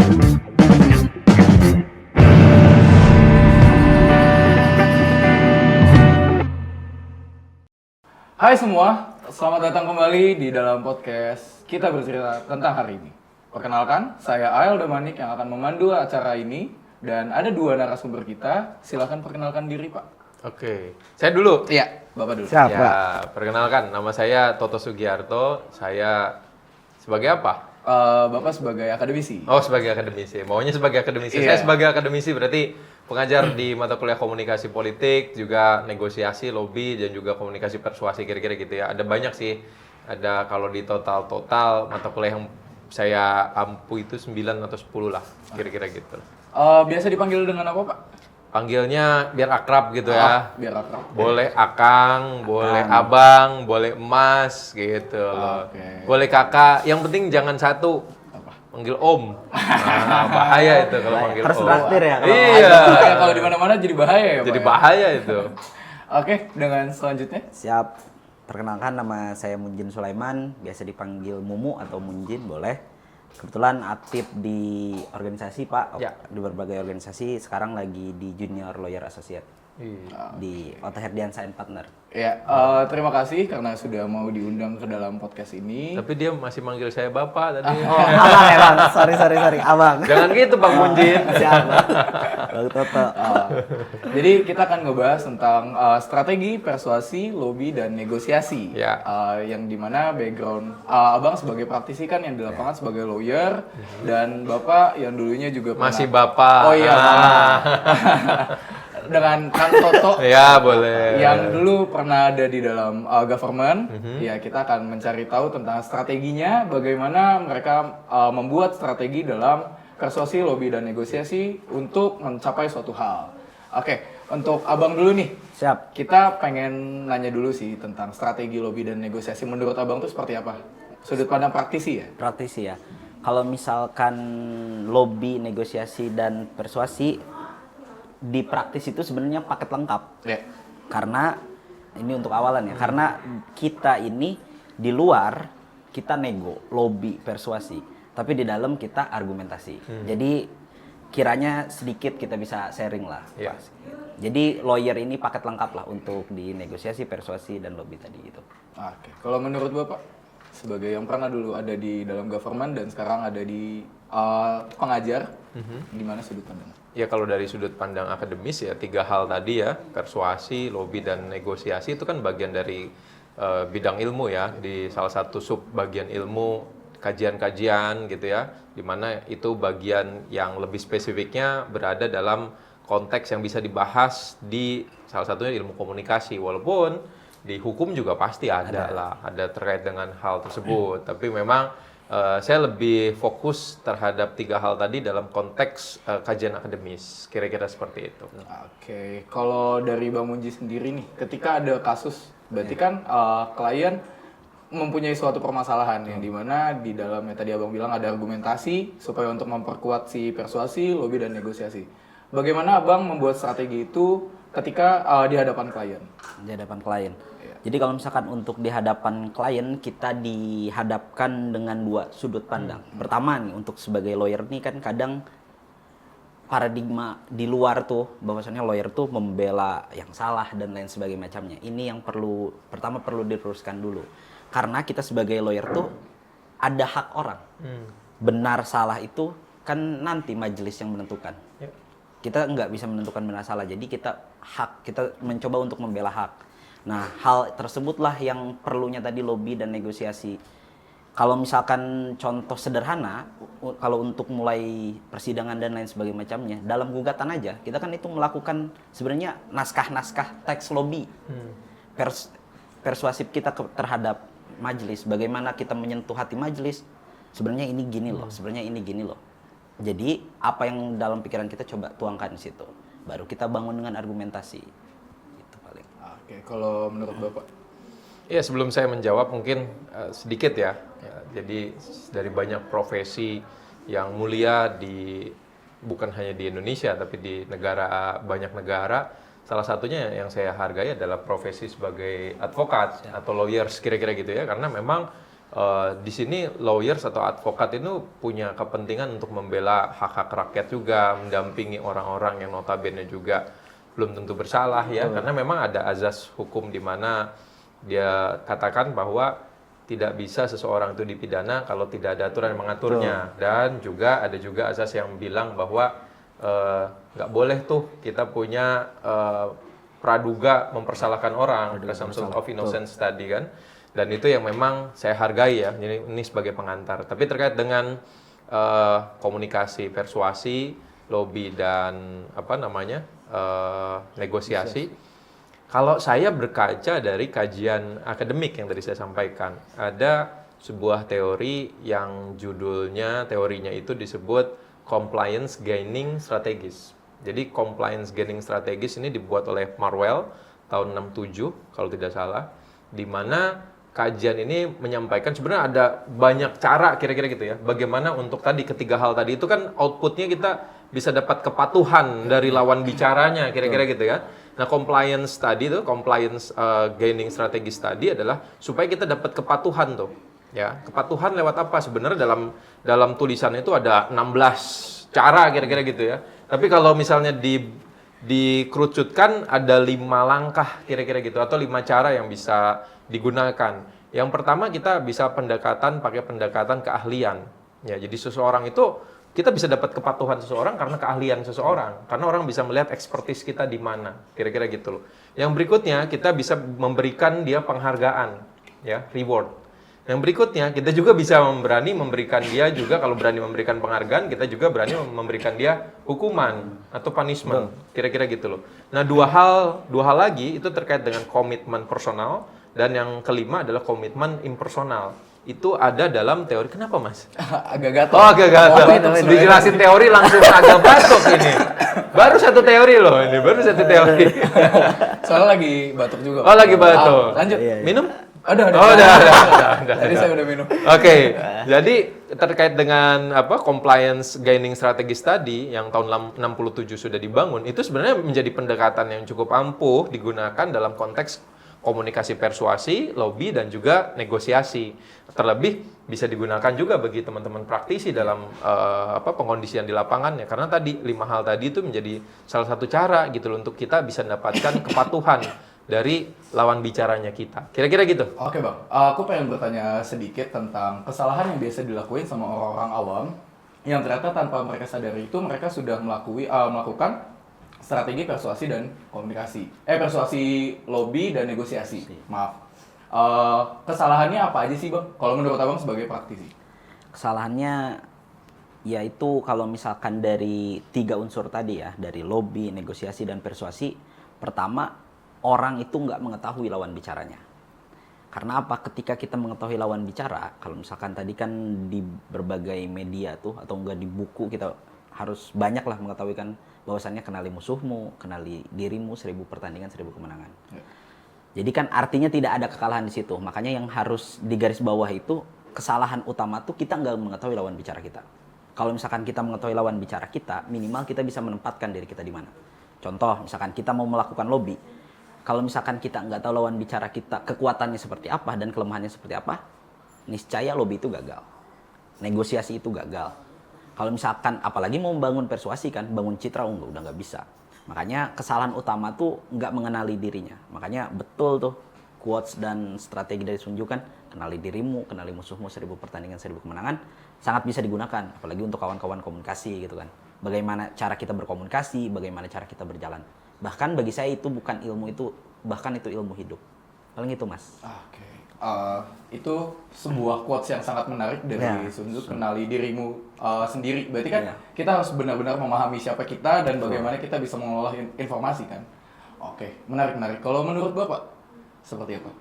Hai semua, selamat datang kembali di dalam podcast Kita Bercerita Tentang Hari Ini. Perkenalkan, saya Ael Damanik yang akan memandu acara ini dan ada dua narasumber kita. Silakan perkenalkan diri, Pak. Oke, saya dulu. Iya, Bapak dulu. Siap, Ya, Pak. perkenalkan, nama saya Toto Sugiarto. Saya sebagai apa? Bapak sebagai akademisi. Oh, sebagai akademisi. Maunya sebagai akademisi. Iya. Saya sebagai akademisi berarti pengajar di mata kuliah komunikasi politik, juga negosiasi, lobby, dan juga komunikasi persuasi, kira-kira gitu ya. Ada banyak sih. Ada kalau di total mata kuliah yang saya ampu itu 9 atau 10 lah, kira-kira gitu. Biasa dipanggil dengan apa, Pak? Panggilnya biar akrab gitu ya. Biar akrab. Boleh akang, boleh abang, boleh emas gitu loh. Oke. Boleh kakak, yang penting jangan satu. Panggil om. Nah, bahaya itu kalau panggil Harus om. traktir ya kalau Iya. Ya, kalau di mana-mana jadi bahaya ya, Pak. Jadi ya? bahaya itu. Oke, dengan selanjutnya. Siap. Perkenalkan, nama saya Munjin Sulaiman, biasa dipanggil Mumu atau Munjin boleh. Kebetulan aktif di organisasi, Pak. Ya. Di berbagai organisasi, sekarang lagi di Junior Lawyer Associate di Otto Herdiansa and Partner. Ya, terima kasih karena sudah mau diundang ke dalam podcast ini. Tapi dia masih manggil saya bapak tadi. Oh, abang ya, Bang. Sorry, abang. Jangan gitu Bang Munjin. Siap, Bang. Bang Toto. Jadi kita akan ngebahas tentang strategi, persuasi, lobby, dan negosiasi. Ya. Yang dimana background Abang sebagai praktisi kan yang di lapangan sebagai lawyer, dan Bapak yang dulunya juga pernah... Masih bapak. Oh iya, Ah. dengan Kang Toto. Ya, boleh. Yang dulu pernah ada di dalam government, ya kita akan mencari tahu tentang strateginya, bagaimana mereka membuat strategi dalam persuasi, lobby, dan negosiasi untuk mencapai suatu hal. Oke, untuk Abang dulu nih, Siap. kita pengen nanya dulu sih tentang strategi, lobby, dan negosiasi. Menurut Abang itu seperti apa? Sudut pandang praktisi ya? Praktisi ya. Kalau misalkan lobby, negosiasi, dan persuasi, di praktis itu sebenarnya paket lengkap. Ya. Karena ini untuk awalan ya, karena kita ini di luar kita nego, lobby, persuasi, tapi di dalam kita argumentasi. Jadi kiranya sedikit kita bisa sharing lah. Ya. Pas, gitu. Jadi lawyer ini paket lengkap lah untuk di negosiasi, persuasi, dan lobby tadi gitu. Oke, kalau menurut Bapak sebagai yang pernah dulu ada di dalam government dan sekarang ada di pengajar, gimana sudut pandang? Ya kalau dari sudut pandang akademis ya 3 hal tadi ya, persuasi, lobby, dan negosiasi itu kan bagian dari bidang ilmu ya, di salah satu sub bagian ilmu kajian-kajian gitu ya, dimana itu bagian yang lebih spesifiknya berada dalam konteks yang bisa dibahas di salah satunya ilmu komunikasi, walaupun di hukum juga pasti ada terkait dengan hal tersebut, tapi memang saya lebih fokus terhadap 3 hal tadi dalam konteks kajian akademis, kira-kira seperti itu. Oke, kalau dari Bang Munji sendiri nih, ketika ada kasus, berarti kan klien mempunyai suatu permasalahan yang dimana di dalamnya tadi Abang bilang ada argumentasi supaya untuk memperkuat si persuasi, lobby, dan negosiasi. Bagaimana Abang membuat strategi itu ketika di hadapan klien? Di hadapan klien. Jadi kalau misalkan untuk di hadapan klien, kita dihadapkan dengan 2 sudut pandang. Pertama nih, untuk sebagai lawyer nih kan kadang paradigma di luar tuh, bahwasannya lawyer tuh membela yang salah dan lain sebagainya macamnya. Ini yang pertama perlu diluruskan dulu. Karena kita sebagai lawyer tuh ada hak orang. Benar salah itu kan nanti majelis yang menentukan. Kita nggak bisa menentukan benar salah, jadi kita mencoba untuk membela hak. Nah, hal tersebutlah yang perlunya tadi lobby dan negosiasi. Kalau misalkan contoh sederhana, kalau untuk mulai persidangan dan lain sebagainya macamnya, dalam gugatan aja, kita kan itu melakukan sebenarnya naskah-naskah teks lobby. Persuasif kita terhadap majelis, bagaimana kita menyentuh hati majelis, sebenarnya ini gini loh, sebenarnya ini gini loh. Jadi, apa yang dalam pikiran kita coba tuangkan di situ. Baru kita bangun dengan argumentasi. Oke, kalau menurut Bapak? Ya sebelum saya menjawab mungkin sedikit ya. Jadi dari banyak profesi yang mulia bukan hanya di Indonesia tapi di banyak negara, salah satunya yang saya hargai adalah profesi sebagai advokat atau lawyers kira-kira gitu ya, karena memang di sini lawyers atau advokat itu punya kepentingan untuk membela hak-hak rakyat juga, mendampingi orang-orang yang notabene juga belum tentu bersalah ya, karena memang ada azas hukum di mana dia katakan bahwa tidak bisa seseorang itu dipidana kalau tidak ada aturan yang mengaturnya. Dan juga ada juga azas yang bilang bahwa nggak boleh tuh kita punya praduga mempersalahkan orang, presumption of innocence tadi kan. Dan itu yang memang saya hargai ya, ini sebagai pengantar. Tapi terkait dengan komunikasi, persuasi, lobby dan negosiasi. Kalau saya berkaca dari kajian akademik yang tadi saya sampaikan, ada sebuah teori yang teorinya itu disebut compliance gaining strategies. Jadi compliance gaining strategies ini dibuat oleh Marwell tahun 67 kalau tidak salah, di mana kajian ini menyampaikan sebenarnya ada banyak cara kira-kira gitu ya. Bagaimana untuk tadi ketiga hal tadi itu kan outputnya kita bisa dapat kepatuhan dari lawan bicaranya kira-kira gitu ya. Nah compliance tadi tuh, compliance gaining strategis tadi adalah supaya kita dapat kepatuhan tuh. Ya, kepatuhan lewat apa? Sebenarnya dalam tulisan itu ada 16 cara kira-kira gitu ya. Tapi kalau misalnya dikerucutkan ada 5 langkah kira-kira gitu atau 5 cara yang bisa digunakan. Yang pertama kita bisa pakai pendekatan keahlian. Ya, jadi seseorang itu kita bisa dapat kepatuhan seseorang karena keahlian seseorang. Karena orang bisa melihat ekspertis kita di mana, kira-kira gitu loh. Yang berikutnya kita bisa memberikan dia penghargaan, ya, reward. Yang berikutnya kita juga bisa berani memberikan dia juga, kalau berani memberikan penghargaan, kita juga berani memberikan dia hukuman atau punishment, kira-kira gitu loh. Nah, dua hal lagi itu terkait dengan komitmen personal. Dan yang kelima adalah komitmen impersonal. Itu ada dalam teori. Kenapa, Mas? Agak gatel. Oh, agak gatel. Dijelasin teori langsung agak batuk ini. Baru satu teori loh ini, baru satu teori. Soalnya lagi batuk juga. Oh, lagi batuk. Lanjut. Minum? Udah. Oh, udah. Tadi saya udah minum. Oke. Jadi terkait dengan compliance gaining strategis tadi yang tahun 67 sudah dibangun, itu sebenarnya menjadi pendekatan yang cukup ampuh digunakan dalam konteks komunikasi persuasi, lobby, dan juga negosiasi. Terlebih bisa digunakan juga bagi teman-teman praktisi dalam pengondisian di lapangan ya. Karena tadi 5 hal tadi itu menjadi salah satu cara gitu loh untuk kita bisa mendapatkan kepatuhan dari lawan bicaranya kita. Kira-kira gitu. Oke Bang, aku pengen bertanya sedikit tentang kesalahan yang biasa dilakuin sama orang-orang awam yang ternyata tanpa mereka sadari itu mereka sudah melakukan strategi persuasi dan komunikasi. Persuasi, lobby, dan negosiasi. Maaf. Kesalahannya apa aja sih Bang? Kalau menurut Abang sebagai praktisi? Kesalahannya yaitu kalau misalkan dari 3 unsur tadi ya, dari lobby, negosiasi, dan persuasi, pertama, orang itu nggak mengetahui lawan bicaranya. Karena apa? Ketika kita mengetahui lawan bicara, kalau misalkan tadi kan di berbagai media tuh, atau enggak di buku, kita harus banyak lah mengetahui kan bahwasannya kenali musuhmu, kenali dirimu, 1000 pertandingan, 1000 kemenangan. Ya. Jadi kan artinya tidak ada kekalahan di situ. Makanya yang harus digaris bawah itu kesalahan utama tuh kita nggak mengetahui lawan bicara kita. Kalau misalkan kita mengetahui lawan bicara kita, minimal kita bisa menempatkan diri kita di mana. Contoh, misalkan kita mau melakukan lobby. Kalau misalkan kita nggak tahu lawan bicara kita, kekuatannya seperti apa dan kelemahannya seperti apa, niscaya lobby itu gagal. Negosiasi itu gagal. Kalau misalkan apalagi mau membangun persuasi kan, bangun citra udah nggak bisa. Makanya kesalahan utama tuh nggak mengenali dirinya. Makanya betul tuh quotes dan strategi dari Sun Tzu kan, kenali dirimu, kenali musuhmu, 1000 pertandingan, 1000 kemenangan, sangat bisa digunakan. Apalagi untuk kawan-kawan komunikasi gitu kan. Bagaimana cara kita berkomunikasi, bagaimana cara kita berjalan. Bahkan bagi saya itu bukan ilmu itu, bahkan itu ilmu hidup. Paling itu Mas. Oke. Itu sebuah quotes yang sangat menarik dari Sun Tzu, kenali dirimu sendiri. Berarti kan kita harus benar-benar memahami siapa kita dan bagaimana kita bisa mengolah informasi kan. Oke, menarik. Kalau menurut Bapak seperti apa?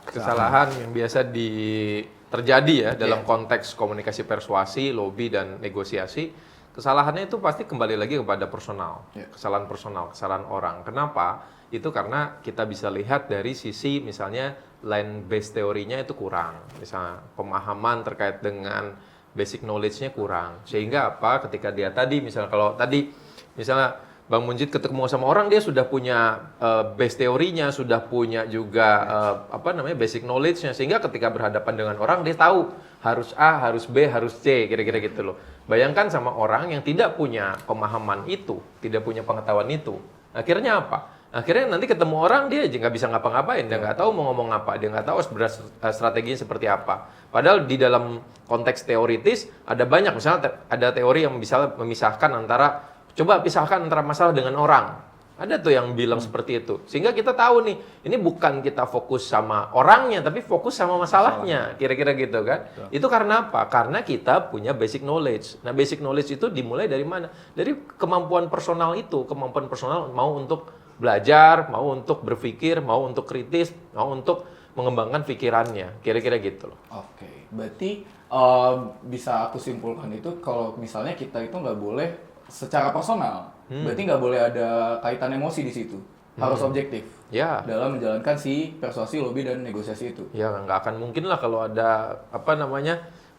Kesalahan yang biasa terjadi ya dalam konteks komunikasi persuasi, lobby, dan negosiasi. Kesalahannya itu pasti kembali lagi kepada personal. Kesalahan personal, kesalahan orang. Kenapa? Itu karena kita bisa lihat dari sisi misalnya line base teorinya itu kurang. Misalnya pemahaman terkait dengan basic knowledge-nya kurang. Sehingga apa? Ketika dia tadi misalnya kalau tadi misalnya Bang Munjid ketemu sama orang, dia sudah punya base teorinya, sudah punya juga basic knowledge-nya, sehingga ketika berhadapan dengan orang dia tahu harus A, harus B, harus C, kira-kira gitu loh. Bayangkan sama orang yang tidak punya pemahaman itu, tidak punya pengetahuan itu, akhirnya apa? Akhirnya nanti ketemu orang dia nggak bisa ngapa-ngapain, dia nggak tahu mau ngomong apa, dia nggak tahu strateginya seperti apa. Padahal di dalam konteks teoritis ada banyak, misalnya ada teori yang bisa memisahkan antara, coba pisahkan antara masalah dengan orang. Ada tuh yang bilang seperti itu. Sehingga kita tahu nih, ini bukan kita fokus sama orangnya, tapi fokus sama masalahnya. Kira-kira gitu kan. Betul. Itu karena apa? Karena kita punya basic knowledge. Nah, basic knowledge itu dimulai dari mana? Dari kemampuan personal itu. Kemampuan personal mau untuk belajar, mau untuk berpikir, mau untuk kritis, mau untuk mengembangkan pikirannya. Kira-kira gitu loh. Oke, berarti bisa aku simpulkan itu kalau misalnya kita itu nggak boleh secara personal, berarti nggak boleh ada kaitan emosi di situ, harus objektif dalam menjalankan si persuasi, lobby, dan negosiasi itu. Ya, nggak akan mungkin lah kalau ada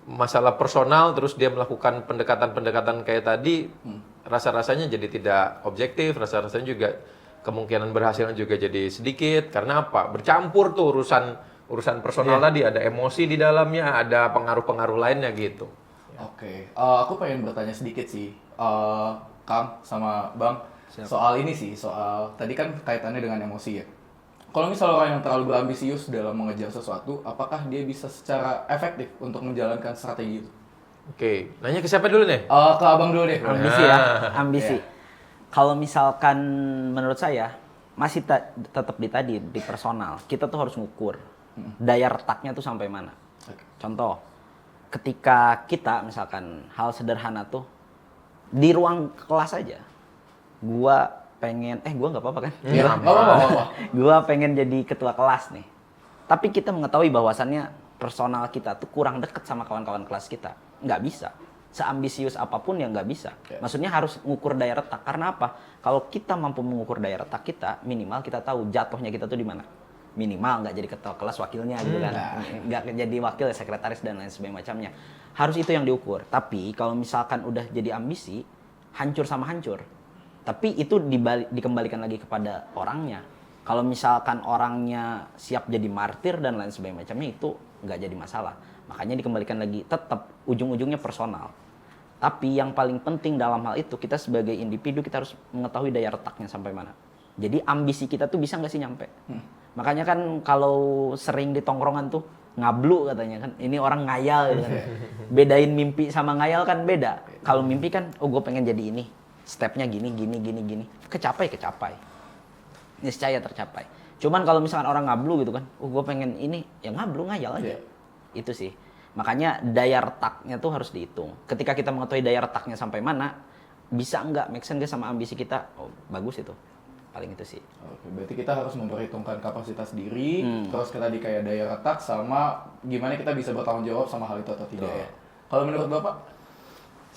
masalah personal terus dia melakukan pendekatan-pendekatan kayak tadi, rasa-rasanya jadi tidak objektif, rasa-rasanya juga kemungkinan berhasilnya juga jadi sedikit. Karena apa? Bercampur tuh urusan personal tadi, ada emosi di dalamnya, ada pengaruh-pengaruh lainnya gitu. Oke, aku pengen bertanya sedikit sih, Kang sama Bang. Siap. Soal ini sih, soal tadi kan kaitannya dengan emosi ya. Kalau misalnya orang yang terlalu berambisius dalam mengejar sesuatu, apakah dia bisa secara efektif untuk menjalankan strategi itu? Oke, nanya ke siapa dulu nih? Ke Abang dulu deh. Ambisi ya, ambisi. Kalau misalkan menurut saya masih tetap di personal. Kita tuh harus ngukur daya retaknya tuh sampai mana. Contoh, ketika kita misalkan hal sederhana tuh di ruang kelas aja, gua pengen gua nggak apa-apa kan? Iya, apa-apa. Gua pengen jadi ketua kelas nih. Tapi kita mengetahui bahwasannya personal kita tuh kurang deket sama kawan-kawan kelas kita. Nggak bisa. Seambisius apapun ya nggak bisa. Maksudnya harus ngukur daya retak. Karena apa? Kalau kita mampu mengukur daya retak kita, minimal kita tahu jatuhnya kita tuh di mana. Minimal nggak jadi ketua kelas wakilnya gitu kan. Nggak jadi wakil, sekretaris dan lain sebagainya macamnya. Harus itu yang diukur. Tapi kalau misalkan udah jadi ambisi, hancur sama hancur. Tapi itu dikembalikan lagi kepada orangnya. Kalau misalkan orangnya siap jadi martir dan lain sebagainya macamnya, itu nggak jadi masalah. Makanya dikembalikan lagi, tetap ujung-ujungnya personal. Tapi yang paling penting dalam hal itu, kita sebagai individu kita harus mengetahui daya retaknya sampai mana. Jadi ambisi kita tuh bisa nggak sih nyampe? Makanya kan kalau sering di tongkrongan tuh ngablu katanya kan, ini orang ngayal gitu kan. Bedain mimpi sama ngayal kan beda. Kalau mimpi kan, gue pengen jadi ini, stepnya gini. Kecapai. Niscaya tercapai. Cuman kalau misalkan orang ngablu gitu kan, gue pengen ini, ya ngablu, ngayal aja. Itu sih. Makanya daya retaknya tuh harus dihitung. Ketika kita mengetahui daya retaknya sampai mana, bisa nggak make sense sama ambisi kita? Oh, bagus itu. Paling itu sih. Oke, berarti kita harus memperhitungkan kapasitas diri, terus kita di kayak daya retak sama gimana kita bisa bertanggung jawab sama hal itu atau tidak ya. Kalau menurut Bapak?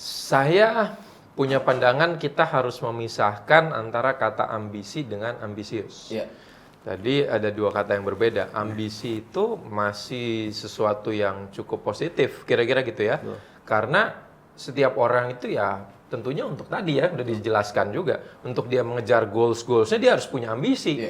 Saya punya pandangan kita harus memisahkan antara kata ambisi dengan ambisius. Iya. Tadi ada dua kata yang berbeda. Ambisi itu masih sesuatu yang cukup positif, kira-kira gitu ya. Karena setiap orang itu ya tentunya untuk tadi ya, udah dijelaskan juga. Untuk dia mengejar goals-goalsnya dia harus punya ambisi.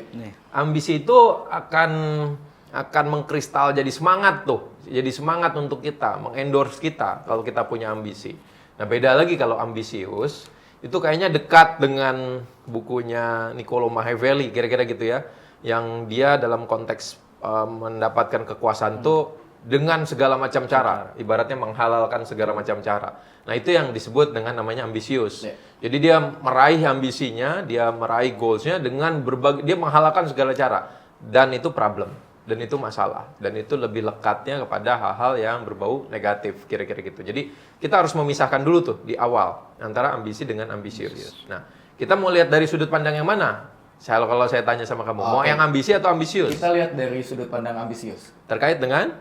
Ambisi itu akan mengkristal jadi semangat tuh. Jadi semangat untuk kita, mengendorse kita kalau kita punya ambisi. Nah beda lagi kalau ambisius, itu kayaknya dekat dengan bukunya Niccolo Machiavelli, kira-kira gitu ya. Yang dia dalam konteks mendapatkan kekuasaan tuh dengan segala macam cara, ibaratnya menghalalkan segala macam cara. Nah itu yang disebut dengan namanya ambisius. Jadi dia meraih ambisinya, dia meraih goalsnya dengan dia menghalalkan segala cara. Dan itu problem, dan itu masalah. Dan itu lebih lekatnya kepada hal-hal yang berbau negatif, kira-kira gitu. Jadi kita harus memisahkan dulu tuh di awal, antara ambisi dengan ambisius. Nah kita mau lihat dari sudut pandang yang mana? Kalau saya tanya sama kamu, mau yang ambisi atau ambisius? Kita lihat dari sudut pandang ambisius. Terkait dengan?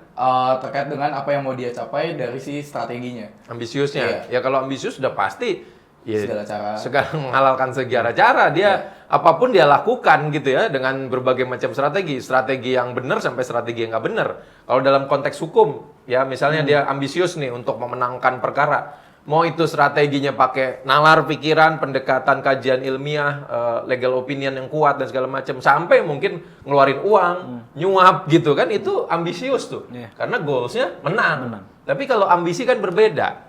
Terkait dengan apa yang mau dia capai dari si strateginya. Ambisiusnya? Ya kalau ambisius sudah pasti segala cara. Menghalalkan segala cara. Dia apapun dia lakukan gitu ya, dengan berbagai macam strategi. Strategi yang benar sampai strategi yang nggak benar. Kalau dalam konteks hukum, ya misalnya dia ambisius nih untuk memenangkan perkara. Mau itu strateginya pakai nalar pikiran, pendekatan kajian ilmiah, legal opinion yang kuat dan segala macam, sampai mungkin ngeluarin uang, nyuap gitu kan, itu ambisius tuh. Iya. Karena goalsnya menang. Tapi kalau ambisi kan berbeda.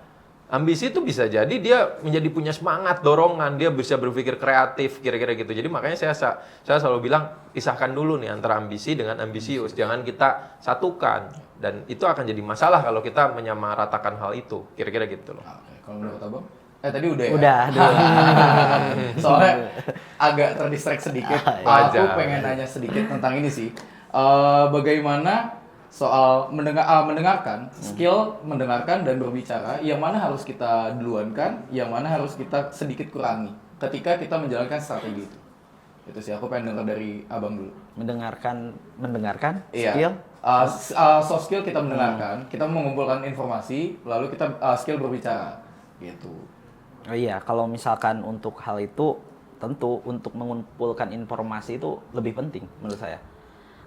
Ambisi itu bisa jadi dia menjadi punya semangat, dorongan, dia bisa berpikir kreatif, kira-kira gitu. Jadi makanya saya selalu bilang, pisahkan dulu nih antara ambisi dengan ambisius. Jangan kita satukan. Dan itu akan jadi masalah kalau kita menyamaratakan hal itu. Kira-kira gitu loh. Oke, kalau menurut Abang? Tadi udah ya? Udah. Soalnya agak terdistract sedikit. Aku Wajar. pengen nanya sedikit tentang ini sih. Bagaimana soal mendengarkan, skill mendengarkan dan berbicara, yang mana harus kita duluankan, yang mana harus kita sedikit kurangi ketika kita menjalankan strategi itu. Itu sih, aku pengen dengar dari Abang dulu. Mendengarkan Iya. skill. Soft skill kita mendengarkan, kita mengumpulkan informasi, lalu kita skill berbicara, gitu. Oh iya, kalau misalkan untuk hal itu, tentu untuk mengumpulkan informasi itu lebih penting menurut saya.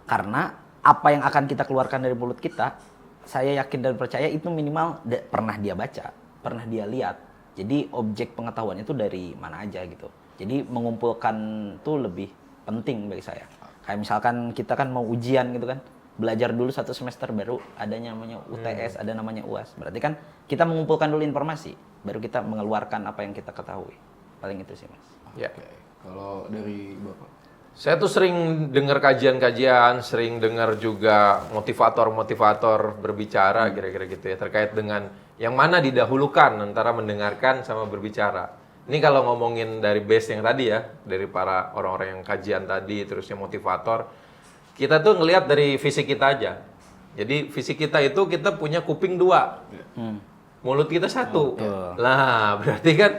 Karena apa yang akan kita keluarkan dari mulut kita, saya yakin dan percaya itu minimal pernah dia baca, pernah dia lihat. Jadi objek pengetahuan itu dari mana aja gitu. Jadi mengumpulkan itu lebih penting bagi saya. Kayak misalkan kita kan mau ujian gitu kan, belajar dulu 1 semester baru ada namanya UTS, ada namanya UAS. Berarti kan kita mengumpulkan dulu informasi, baru kita mengeluarkan apa yang kita ketahui. Paling itu sih, Mas. Ya. Oke. Kalau dari Bapak? Saya tuh sering dengar kajian-kajian, sering dengar juga motivator-motivator berbicara kira-kira gitu ya, terkait dengan yang mana didahulukan antara mendengarkan sama berbicara. Ini kalau ngomongin dari base yang tadi ya, dari para orang-orang yang kajian tadi, terusnya motivator, kita tuh ngelihat dari fisik kita aja. Jadi fisik kita itu kita punya kuping 2, mulut kita 1. Lah berarti kan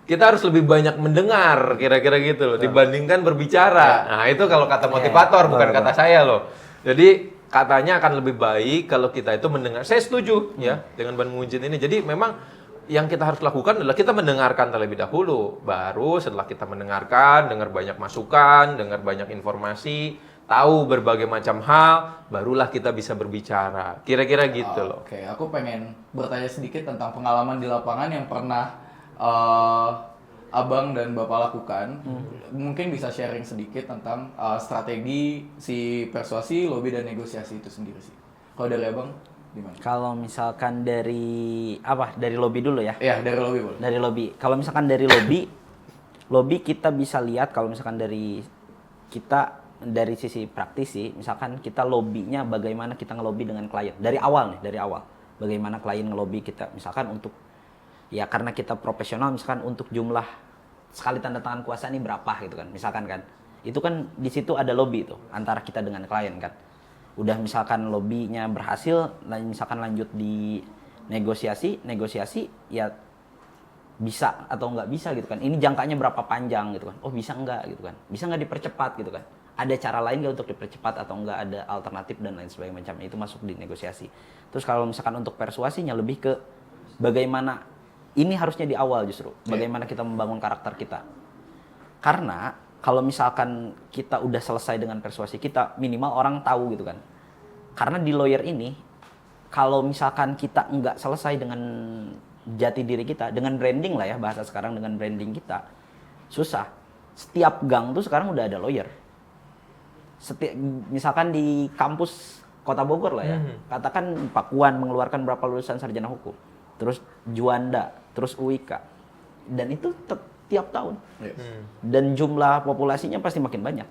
kita harus lebih banyak mendengar, kira-kira gitu loh, dibandingkan berbicara. Nah, itu kalau kata motivator, bukan kata saya loh. Jadi, katanya akan lebih baik kalau kita itu mendengar. Saya setuju ya dengan Bang Munjin ini. Jadi, memang yang kita harus lakukan adalah kita mendengarkan terlebih dahulu. Baru setelah kita mendengarkan, dengar banyak masukan, dengar banyak informasi, tahu berbagai macam hal, barulah kita bisa berbicara. Kira-kira gitu loh. Oke, aku pengen bertanya sedikit tentang pengalaman di lapangan yang pernah Abang dan Bapak lakukan. Mungkin bisa sharing sedikit tentang strategi si persuasi, lobby, dan negosiasi itu sendiri sih. Kalau dari Abang, gimana? Kalau misalkan dari dari lobby dulu ya. Iya, dari lobby boleh. Dari lobby. Kalau misalkan dari lobby, lobby kita bisa lihat kalau misalkan dari sisi praktisi, misalkan kita lobbynya bagaimana kita ngelobi dengan klien. Dari awal. Bagaimana klien ngelobi kita, misalkan untuk, ya karena kita profesional, misalkan untuk jumlah sekali tanda tangan kuasa ini berapa gitu kan, misalkan kan. Itu kan di situ ada lobby itu antara kita dengan klien kan. Udah misalkan lobbynya berhasil, misalkan lanjut di negosiasi ya bisa atau nggak bisa gitu kan. Ini jangkanya berapa panjang gitu kan. Oh bisa nggak gitu kan. Bisa nggak dipercepat gitu kan. Ada cara lain nggak untuk dipercepat atau nggak, ada alternatif dan lain sebagainya macam itu masuk di negosiasi. Terus kalau misalkan untuk persuasinya lebih ke bagaimana, ini harusnya di awal justru, bagaimana kita membangun karakter kita. Karena kalau misalkan kita udah selesai dengan persuasi kita, minimal orang tahu gitu kan. Karena di lawyer ini, kalau misalkan kita nggak selesai dengan jati diri kita, dengan branding lah ya, bahasa sekarang dengan branding kita, susah. Setiap gang tuh sekarang udah ada lawyer. Misalkan di kampus Kota Bogor lah ya, katakan Pakuan mengeluarkan berapa lulusan sarjana hukum, terus Juanda, terus UIK, dan itu tiap tahun. Dan jumlah populasinya pasti makin banyak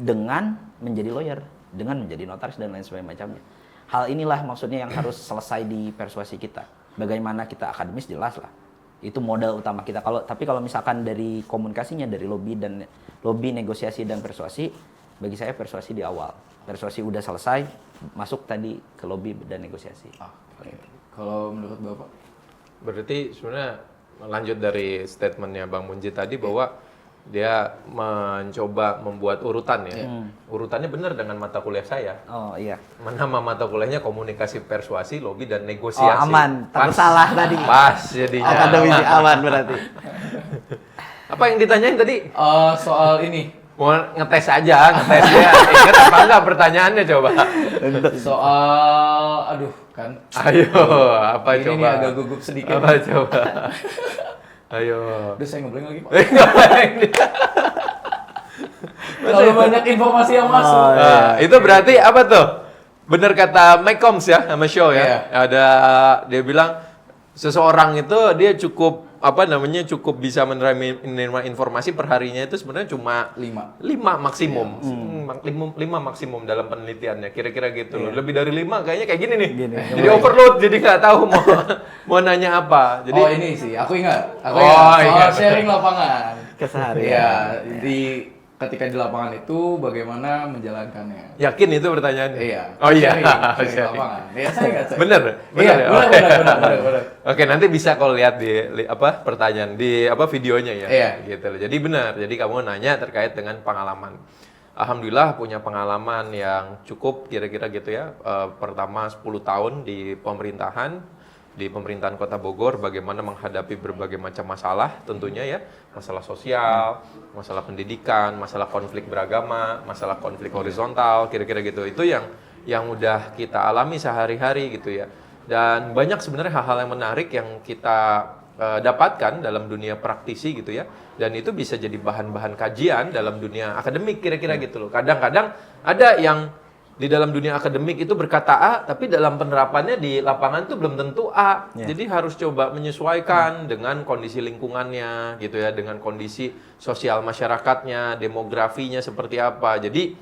dengan menjadi lawyer, dengan menjadi notaris dan lain sebagainya macamnya. Hal inilah maksudnya yang harus selesai di persuasi kita. Bagaimana kita akademis jelas lah, itu modal utama kita. Tapi kalau misalkan dari komunikasinya, dari lobby, negosiasi dan persuasi, bagi saya persuasi di awal. Persuasi udah selesai, masuk tadi ke lobby dan negosiasi. Oke. Kalau menurut Bapak? Berarti sebenarnya lanjut dari statementnya Bang Munji tadi bahwa dia mencoba membuat urutan ya. Urutannya benar dengan mata kuliah saya. Oh iya. Nama mata kuliahnya komunikasi persuasi, lobby, dan negosiasi. Oh aman, tak salah tadi. Pas jadinya. Akademisi aman berarti. Apa yang ditanyain tadi? Soal ini. Mau ngetes aja, ngetesnya. Ingat apa enggak pertanyaannya coba? Soal, kan. Ayo, apa Ini coba? nih agak gugup sedikit. Apa coba? Ayo. Udah saya ngeblank lagi Pak. Terlalu banyak informasi yang masuk. Nah, itu berarti apa tuh? Bener kata Mike Combs ya sama show ya. Iya. Ada dia bilang seseorang itu dia cukup cukup bisa menerima informasi perharinya itu sebenarnya cuma 5 maksimum. 5 maksimum dalam penelitiannya. Kira-kira gitu loh. Lebih dari 5 kayaknya kayak gini nih. Jadi overload jadi nggak tahu mau nanya apa. Jadi Oh ini sih, aku ingat. Oh, Soal ingat. sharing lapangan. Keseharian. Iya, ketika di lapangan itu bagaimana menjalankannya. yakin itu pertanyaannya? Iya. Oh iya. Sharing Sharing. lapangan. Iya, saya ingat. Bener? Iya, ya? benar. Oke, nanti bisa kalau lihat di pertanyaan di videonya ya. Iya. Gitu loh. Jadi benar. Jadi kamu nanya terkait dengan pengalaman. Alhamdulillah punya pengalaman yang cukup kira-kira gitu ya. Pertama 10 tahun di pemerintahan Kota Bogor, bagaimana menghadapi berbagai macam masalah tentunya ya, masalah sosial, masalah pendidikan, masalah konflik beragama, masalah konflik horizontal, kira-kira gitu. Itu yang udah kita alami sehari-hari gitu ya. Dan banyak sebenarnya hal-hal yang menarik yang kita dapatkan dalam dunia praktisi gitu ya. Dan itu bisa jadi bahan-bahan kajian dalam dunia akademik kira-kira gitu loh. Kadang-kadang ada yang di dalam dunia akademik itu berkata A, tapi dalam penerapannya di lapangan itu belum tentu A. Jadi harus coba menyesuaikan dengan kondisi lingkungannya gitu ya, dengan kondisi sosial masyarakatnya, demografinya seperti apa. Jadi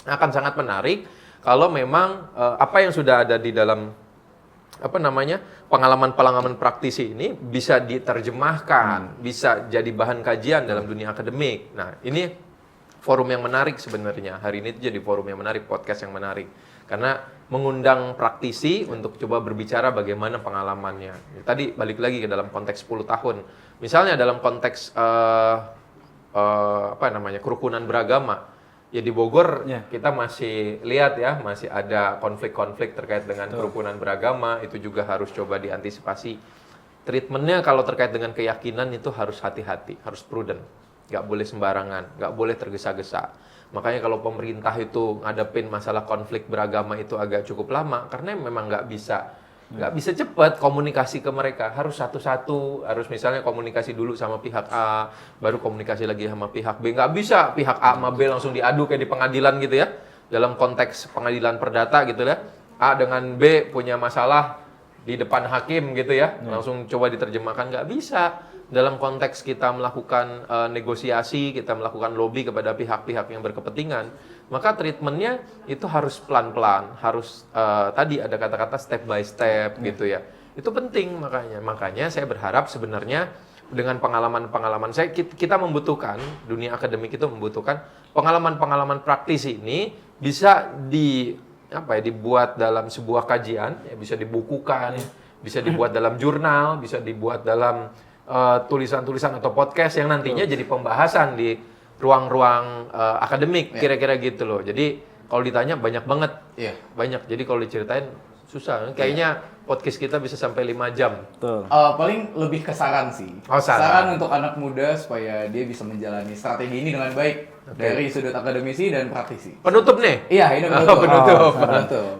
akan sangat menarik kalau memang apa yang sudah ada di dalam pengalaman-pengalaman praktisi ini bisa diterjemahkan, bisa jadi bahan kajian dalam dunia akademik. Nah, ini forum yang menarik sebenarnya. Hari ini itu jadi forum yang menarik, podcast yang menarik. Karena mengundang praktisi untuk coba berbicara bagaimana pengalamannya. Tadi balik lagi ke dalam konteks 10 tahun. Misalnya dalam konteks kerukunan beragama. Ya di Bogor kita masih lihat ya, masih ada konflik-konflik terkait dengan kerukunan beragama. Itu juga harus coba diantisipasi. Treatmentnya kalau terkait dengan keyakinan itu harus hati-hati, harus prudent. Nggak boleh sembarangan, nggak boleh tergesa-gesa. Makanya kalau pemerintah itu ngadepin masalah konflik beragama itu agak cukup lama, karena memang nggak bisa cepat komunikasi ke mereka. Harus satu-satu, harus misalnya komunikasi dulu sama pihak A, baru komunikasi lagi sama pihak B. Nggak bisa pihak A sama B langsung diadu kayak di pengadilan gitu ya. Dalam konteks pengadilan perdata gitu ya. A dengan B punya masalah di depan hakim gitu ya, langsung coba diterjemahkan, nggak bisa. Dalam konteks kita melakukan negosiasi, kita melakukan lobby kepada pihak-pihak yang berkepentingan, maka treatmentnya itu harus pelan-pelan, harus tadi ada kata-kata step by step gitu ya. Itu penting makanya saya berharap sebenarnya dengan pengalaman-pengalaman saya, kita membutuhkan, dunia akademik itu membutuhkan pengalaman-pengalaman praktisi ini bisa dibuat dalam sebuah kajian, ya, bisa dibukukan, bisa dibuat dalam jurnal, bisa dibuat dalam tulisan-tulisan atau podcast yang nantinya jadi pembahasan di ruang-ruang akademik, kira-kira gitu loh. Jadi kalau ditanya banyak banget, banyak. Jadi kalau diceritain susah. Kayaknya podcast kita bisa sampai 5 jam. Paling lebih ke saran sih. Saran untuk anak muda supaya dia bisa menjalani strategi ini dengan baik dari sudut akademisi dan praktisi. Penutup nih? Iya, ini penutup.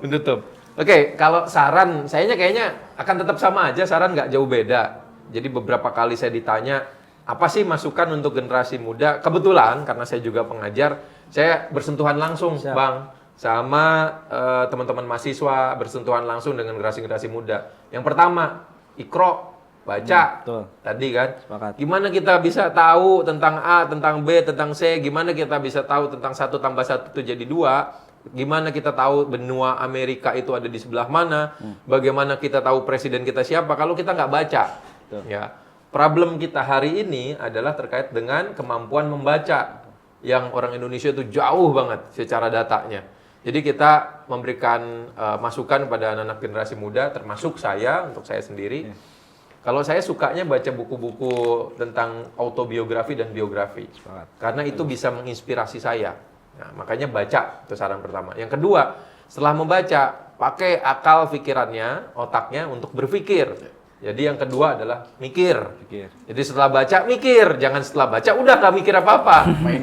Penutup. Oke, kalau saran, kayaknya akan tetap sama aja, saran nggak jauh beda. Jadi beberapa kali saya ditanya, apa sih masukan untuk generasi muda? Kebetulan, karena saya juga pengajar, saya bersentuhan langsung, Bang, sama teman-teman mahasiswa, bersentuhan langsung dengan generasi-generasi muda. Yang pertama, Iqra, baca. Tadi kan, gimana kita bisa tahu tentang A, tentang B, tentang C, gimana kita bisa tahu tentang 1 tambah 1 itu jadi 2, gimana kita tahu benua Amerika itu ada di sebelah mana, bagaimana kita tahu presiden kita siapa kalau kita nggak baca. Ya, problem kita hari ini adalah terkait dengan kemampuan membaca yang orang Indonesia itu jauh banget secara datanya. Jadi kita memberikan masukan pada anak-anak generasi muda, termasuk saya, untuk saya sendiri. Kalau saya sukanya baca buku-buku tentang autobiografi dan biografi, karena itu bisa menginspirasi saya. Nah, makanya baca, itu saran pertama. Yang kedua, setelah membaca, pakai akal pikirannya, otaknya untuk berpikir. Jadi yang kedua adalah mikir. Jadi setelah baca, mikir. Jangan setelah baca, udah nggak mikir apa-apa. Main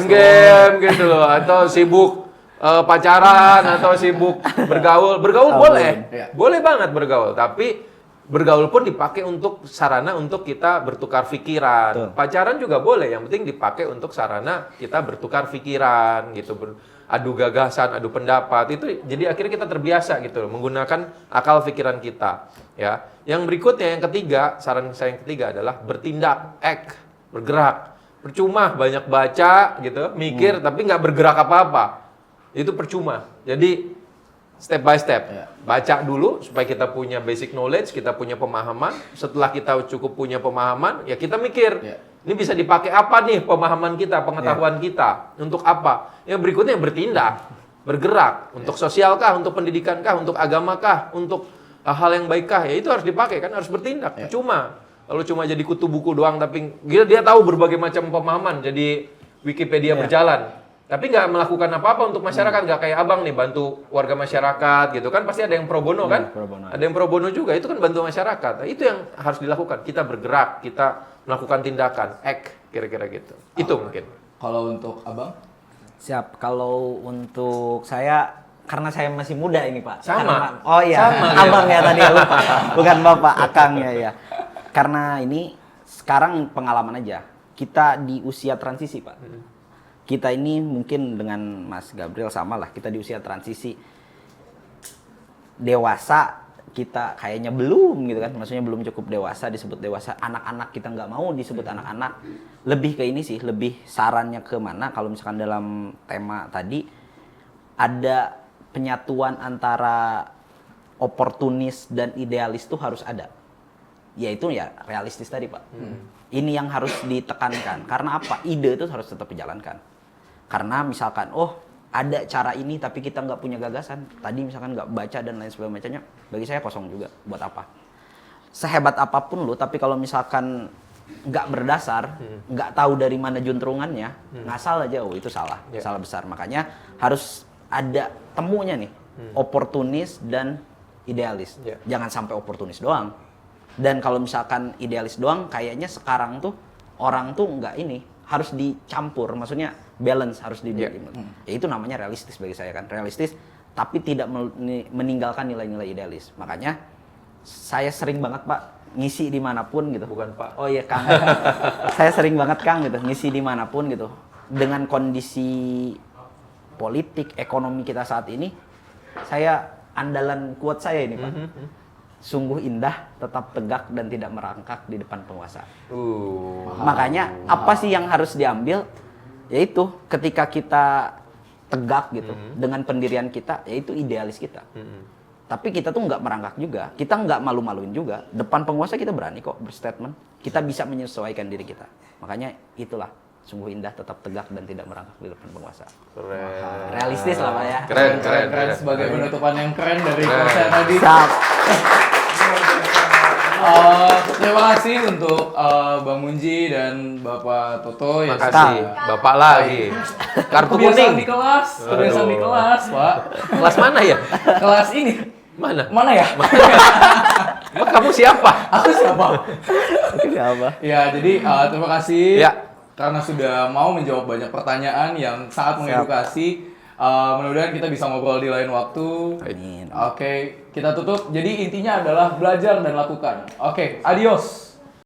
game gitu loh. Atau sibuk pacaran atau sibuk bergaul. Bergaul boleh. Iya. Boleh banget bergaul, tapi bergaul pun dipakai untuk sarana untuk kita bertukar pikiran. Betul. Pacaran juga boleh, yang penting dipakai untuk sarana kita bertukar pikiran gitu, adu gagasan, adu pendapat. Itu jadi akhirnya kita terbiasa gitu loh, menggunakan akal pikiran kita, ya. Yang berikutnya yang ketiga, saran saya yang ketiga adalah bertindak, act, bergerak. Percuma banyak baca gitu, mikir tapi nggak bergerak apa-apa. Itu percuma. Jadi step by step. Ya. Baca dulu supaya kita punya basic knowledge, kita punya pemahaman. Setelah kita cukup punya pemahaman, ya kita mikir. Ya. Ini bisa dipakai apa nih pemahaman kita, pengetahuan kita? Untuk apa? Yang berikutnya bertindak, bergerak. Untuk sosial kah, untuk pendidikan kah, untuk agama kah, untuk hal yang baik kah? Ya itu harus dipakai kan, harus bertindak. Percuma. Lalu cuma jadi kutu buku doang, tapi dia tahu berbagai macam pemahaman, jadi Wikipedia berjalan. Tapi nggak melakukan apa-apa untuk masyarakat, nggak kayak abang nih bantu warga masyarakat gitu kan, pasti ada yang pro bono kan, pro bono. ada yang pro bono juga, itu kan bantu masyarakat. Nah, itu yang harus dilakukan, kita bergerak, kita melakukan tindakan, act, kira-kira gitu. Itu mungkin. Kalau untuk abang? Siap. Kalau untuk saya, karena saya masih muda ini Pak. Sama. Oh iya, Sama, abang ya tadi, lupa. Bukan Bapak, Akang ya. Karena ini sekarang pengalaman aja. Kita di usia transisi Pak. Kita ini mungkin dengan Mas Gabriel sama lah, kita di usia transisi. Dewasa kita kayaknya belum gitu kan, maksudnya belum cukup dewasa disebut dewasa. Anak-anak kita nggak mau disebut anak-anak. Lebih ke ini sih, lebih sarannya ke mana kalau misalkan dalam tema tadi ada penyatuan antara oportunis dan idealis tuh harus ada. Yaitu ya realistis tadi Pak. Ini yang harus ditekankan. Karena apa? Ide itu harus tetap dijalankan. Karena misalkan, oh ada cara ini tapi kita nggak punya gagasan. Tadi misalkan nggak baca dan lain sebagainya, bagi saya kosong juga. Buat apa? Sehebat apapun lo, tapi kalau misalkan nggak berdasar, nggak tahu dari mana juntrungannya, ngasal aja, oh itu salah. Salah besar. Makanya harus ada temunya nih. Oportunis dan idealis. Jangan sampai oportunis doang. Dan kalau misalkan idealis doang, kayaknya sekarang tuh orang tuh nggak ini, harus dicampur, maksudnya balance harus Ya itu namanya realistis bagi saya kan, realistis tapi tidak meninggalkan nilai-nilai idealis. Makanya saya sering banget Pak ngisi dimanapun gitu. Bukan Pak. Oh iya Kang. Saya sering banget Kang gitu ngisi dimanapun gitu. Dengan kondisi politik, ekonomi kita saat ini, saya andalan kuat saya ini Pak. Sungguh indah, tetap tegak dan tidak merangkak di depan penguasa. Makanya apa sih yang harus diambil? Yaitu ketika kita tegak gitu dengan pendirian kita, yaitu idealis kita. Tapi kita tuh nggak merangkak juga, kita nggak malu-maluin juga. Depan penguasa kita berani kok berstatement. Kita bisa menyesuaikan diri kita. Makanya itulah sungguh indah, tetap tegak dan tidak merangkak di depan penguasa. Keren. Realistis lah Pak ya. Keren. Sebagai penutupan yang keren dari konser tadi. Siap. Terima kasih untuk Bang Munji dan Bapak Toto ya. Makasih. Bapak lagi. Kartu Kebiasaan kuning. di kelas, kebiasaan di kelas, Pak. Kelas mana ya? Kelas ini. Mana? Mana ya? Emang kamu siapa? Aku siapa? Siapa? Ya, jadi terima kasih Ya. karena sudah mau menjawab banyak pertanyaan yang sangat mengedukasi. Mudah-mudahan kita bisa ngobrol di lain waktu. Amin. Oke, kita tutup. Jadi intinya adalah belajar dan lakukan. Oke, adios.